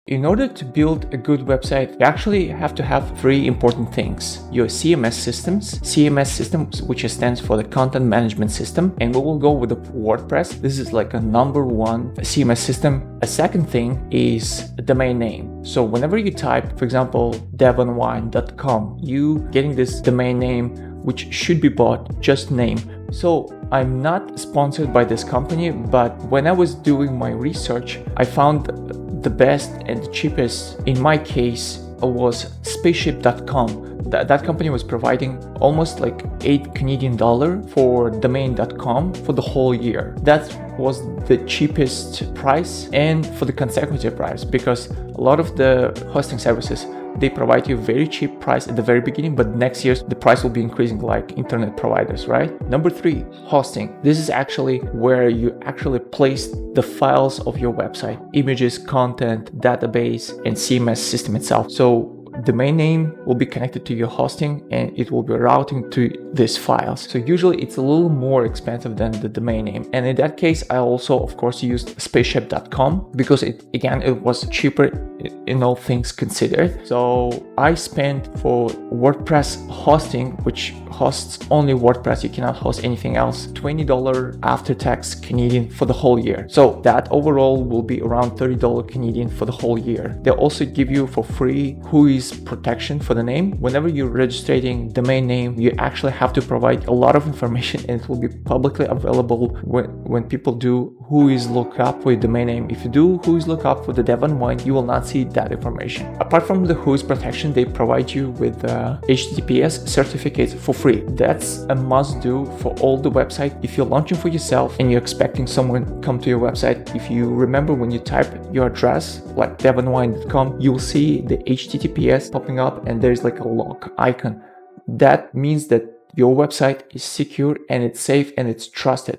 In order to build a good website, you actually have to have three important things. Your CMS systems, which stands for the content management system, and we will go with the WordPress. This is like a number one CMS system. A second thing is a domain name. So whenever you type, for example, devonwine.com, you getting this domain name, which should be bought, just name. So I'm not sponsored by this company, but when I was doing my research, I found the best and the cheapest, in my case, was spaceship.com. That company was providing almost like $8 for domain.com for the whole year. That was the cheapest price and for the consecutive price, because a lot of the hosting services, they provide you a very cheap price at the very beginning, but next year the price will be increasing like internet providers, right? Number three, hosting. This is actually where you actually place the files of your website, images, content, database, and CMS system itself. So domain name will be connected to your hosting and it will be routing to these files. So usually it's a little more expensive than the domain name. And in that case, I also, of course, used spaceship.com because it was cheaper in all things considered. So I spent for WordPress hosting, which hosts only WordPress, you cannot host anything else, $20 after tax Canadian for the whole year. So that overall will be around $30 Canadian for the whole year. They also give you for free WHOIS protection for the name. Whenever you're registering domain name, you actually have to provide a lot of information, and it will be publicly available when people do WHOIS lookup for your domain name. If you do WHOIS lookup for the Devon Wine, you will not see that information. Apart from the WHOIS protection, they provide you with HTTPS certificates for free. That's a must do for all the website. If you're launching for yourself and you're expecting someone come to your website, if you remember when you type your address, like devonwine.com, you'll see the HTTPS popping up and there's like a lock icon. That means that your website is secure and it's safe and it's trusted.